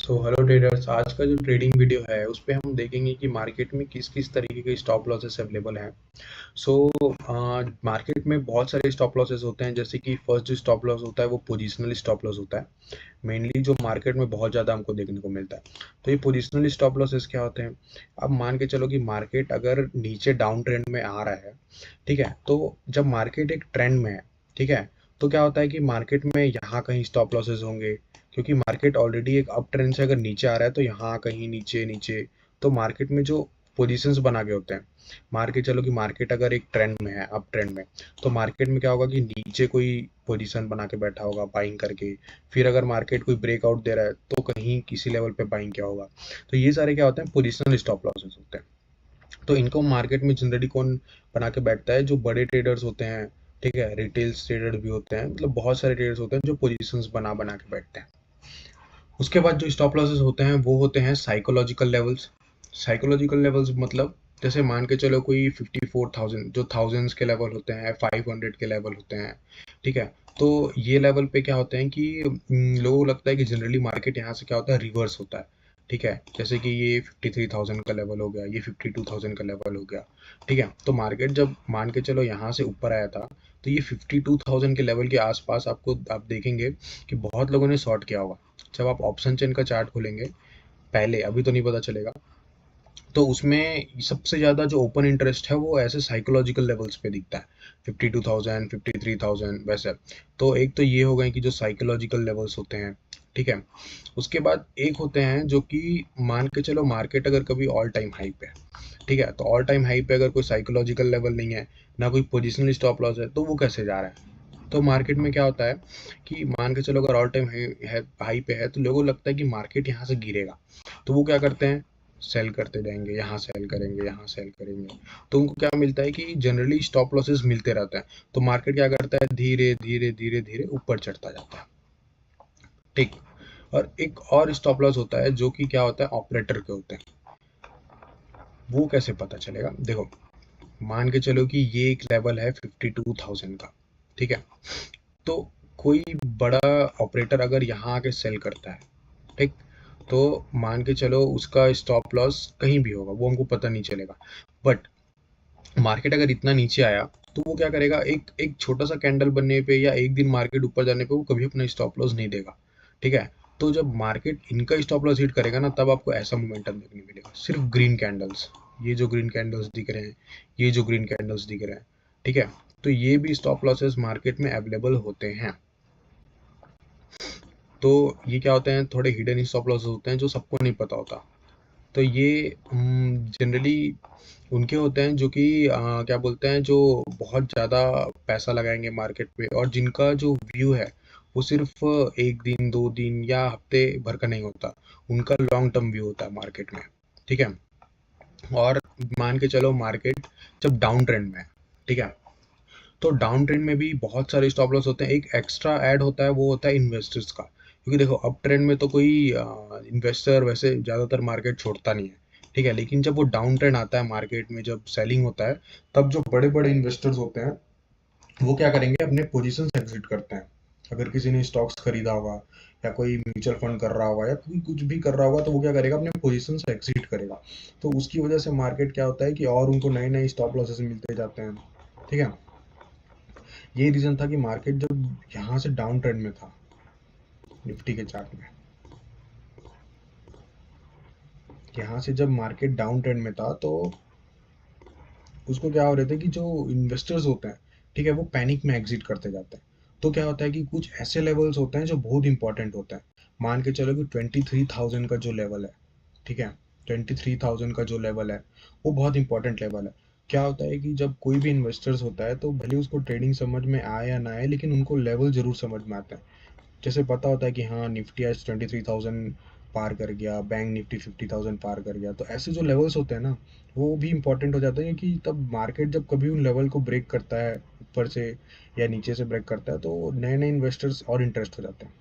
So hello traders, आज का जो ट्रेडिंग वीडियो है उस पे हम देखेंगे कि मार्केट में किस किस तरीके के स्टॉप लॉसेस अवेलेबल हैं। सो मार्केट में बहुत सारे स्टॉप लॉसेस होते हैं। जैसे कि फर्स्ट जो स्टॉप लॉस होता है वो पोजिशनल स्टॉप लॉस होता है, मेनली जो मार्केट में बहुत ज़्यादा हमको देखने को मिलता है। तो ये पोजिशनल स्टॉप लॉसेस क्या होते हैं? अब मान के चलो कि मार्केट अगर नीचे डाउन ट्रेंड में आ रहा है, ठीक है, तो जब मार्केट एक ट्रेंड में है, ठीक है, तो क्या होता है कि मार्केट में यहाँ कहीं स्टॉप लॉसेस होंगे, क्योंकि मार्केट ऑलरेडी एक अप ट्रेंड से अगर नीचे आ रहा है तो यहाँ कहीं नीचे नीचे, तो मार्केट में जो पोजीशंस बना के होते हैं, मान के चलो कि मार्केट अगर एक ट्रेंड में है, अप ट्रेंड में, तो मार्केट में क्या होगा कि नीचे कोई पोजीशन बना के बैठा होगा बाइंग करके। फिर अगर मार्केट कोई ब्रेकआउट दे रहा है तो कहीं किसी लेवल पे बाइंग किया होगा। तो ये सारे क्या होते हैं, पोजिशनल स्टॉप लॉसेस होते हैं। तो इनको मार्केट में जनरली कौन बना के बैठता है? जो बड़े ट्रेडर्स होते हैं, ठीक है, रिटेल ट्रेडर भी होते हैं, मतलब बहुत सारे ट्रेडर्स होते हैं जो पोजीशंस बना बना के बैठते हैं। उसके बाद जो स्टॉप लॉसेस होते हैं वो होते हैं साइकोलॉजिकल लेवल्स। साइकोलॉजिकल लेवल्स मतलब जैसे मान के चलो कोई 54,000, जो थाउजेंड्स के लेवल होते हैं, 500 के लेवल होते हैं, ठीक है। तो ये लेवल पे क्या होते हैं कि लोगों को लगता है कि जनरली मार्केट यहाँ से क्या होता है, रिवर्स होता है, ठीक है। जैसे कि ये 53,000 का लेवल हो गया, ये 52,000 का लेवल हो गया, ठीक है। तो मार्केट जब मान के चलो यहाँ से ऊपर आया था, तो ये 52,000 के लेवल के आसपास आपको आप देखेंगे कि बहुत लोगों ने शॉर्ट किया होगा। जब आप ऑप्शन चेन का चार्ट खोलेंगे, पहले, अभी तो नहीं पता चलेगा, तो उसमें सबसे ज़्यादा जो ओपन इंटरेस्ट है वो ऐसे साइकोलॉजिकल लेवल्स पे दिखता है, 52,000, 53,000 वैसे। तो एक तो ये हो गए कि जो साइकोलॉजिकल लेवल्स होते हैं, ठीक है। उसके बाद एक होते हैं जो कि मान के चलो मार्केट अगर कभी ऑल टाइम हाई पे है, ठीक है, तो ऑल टाइम हाई पे अगर कोई साइकोलॉजिकल लेवल नहीं है, ना कोई पोजिशनल स्टॉप लॉस है, तो वो कैसे जा रहा है? तो मार्केट में क्या होता है कि मान के चलो अगर ऑल टाइम हाई पे है तो लोगों को लगता है कि मार्केट यहाँ से गिरेगा, तो वो क्या करते हैं, सेल करते जाएंगे, यहाँ सेल करेंगे, यहाँ सेल करेंगे। तो उनको क्या मिलता है कि जनरली स्टॉप लॉसेस मिलते रहते हैं। तो मार्केट क्या करता है, धीरे धीरे धीरे धीरे ऊपर चढ़ता जाता है, ठीक। और एक और स्टॉप लॉस होता है जो कि क्या होता है, ऑपरेटर के होते हैं। वो कैसे पता चलेगा? देखो, मान के चलो कि ये एक लेवल है 52,000 का, ठीक है। तो कोई बड़ा ऑपरेटर अगर यहाँ आके सेल करता है, ठीक, तो मान के चलो उसका स्टॉप लॉस कहीं भी होगा, वो हमको पता नहीं चलेगा। बट मार्केट अगर इतना नीचे आया तो वो क्या करेगा, एक एक छोटा सा कैंडल बनने पे या एक दिन मार्केट ऊपर जाने पे वो कभी अपना स्टॉप लॉस नहीं देगा, ठीक है। तो जब मार्केट इनका स्टॉप लॉस हिट करेगा ना, तब आपको ऐसा मोमेंटम देखने मिलेगा, सिर्फ ग्रीन कैंडल्स, ये जो ग्रीन कैंडल्स दिख रहे हैं, ये जो ग्रीन कैंडल्स दिख रहे हैं, ठीक है। तो ये भी स्टॉप लॉसेस मार्केट में अवेलेबल होते हैं। तो ये क्या होते हैं, थोड़े हिडन स्टॉप लॉसेस होते हैं जो सबको नहीं पता होता। तो ये जनरली उनके होते हैं जो कि क्या बोलते हैं, जो बहुत ज़्यादा पैसा लगाएंगे मार्केट पे, और जिनका जो व्यू है वो सिर्फ एक दिन, दो दिन या हफ्ते भर का नहीं होता, उनका लॉन्ग टर्म व्यू होता है मार्केट में, ठीक है। और मान के चलो मार्केट जब डाउन ट्रेंड में है, ठीक है, तो डाउन ट्रेंड में भी बहुत सारे स्टॉप लॉस होते हैं। एक एक्स्ट्रा ऐड होता है, वो होता है इन्वेस्टर्स का, क्योंकि देखो अप ट्रेंड में तो कोई इन्वेस्टर वैसे ज़्यादातर मार्केट छोड़ता नहीं है, ठीक है। लेकिन जब वो डाउन ट्रेंड आता है मार्केट में, जब सेलिंग होता है, तब जो बड़े बड़े इन्वेस्टर्स होते हैं वो क्या करेंगे, अपने पोजीशन एग्जिट करते हैं। अगर किसी ने स्टॉक्स खरीदा होगा या कोई म्यूचुअल फंड कर रहा होगा या कोई कुछ भी कर रहा होगा, तो वो क्या करेगा, अपने पोजीशन से एग्जिट करेगा। तो उसकी वजह से मार्केट क्या होता है कि और उनको नए नए स्टॉप लॉसेस मिलते जाते हैं, ठीक है। ये रीजन था कि मार्केट जब यहाँ से डाउन ट्रेंड में था, निफ्टी के चार्ट में, यहाँ से जब मार्केट डाउन ट्रेंड में था, तो उसको क्या हो रहे थे कि जो इन्वेस्टर्स होते हैं, ठीक है, वो पैनिक में एग्जिट करते जाते हैं। तो क्या होता है कि कुछ ऐसे लेवल्स होते हैं जो बहुत इंपॉर्टेंट होते हैं। मान के चलो कि 23,000 का जो लेवल है, ठीक है, 23,000 का जो लेवल है वो बहुत इंपॉर्टेंट लेवल है। क्या होता है कि जब कोई भी इन्वेस्टर्स होता है तो भले उसको ट्रेडिंग समझ में आए या ना आए, लेकिन उनको लेवल जरूर समझ में आता है। जैसे पता होता है कि हाँ, निफ्टी आज 23,000 पार कर गया, बैंक निफ्टी 50,000 पार कर गया, तो ऐसे जो लेवल्स होते हैं ना, वो भी इंपॉर्टेंट हो जाते हैं, क्योंकि तब मार्केट जब कभी उन लेवल को ब्रेक करता है, ऊपर से या नीचे से ब्रेक करता है, तो नए नए इन्वेस्टर्स और इंटरेस्ट हो जाते हैं।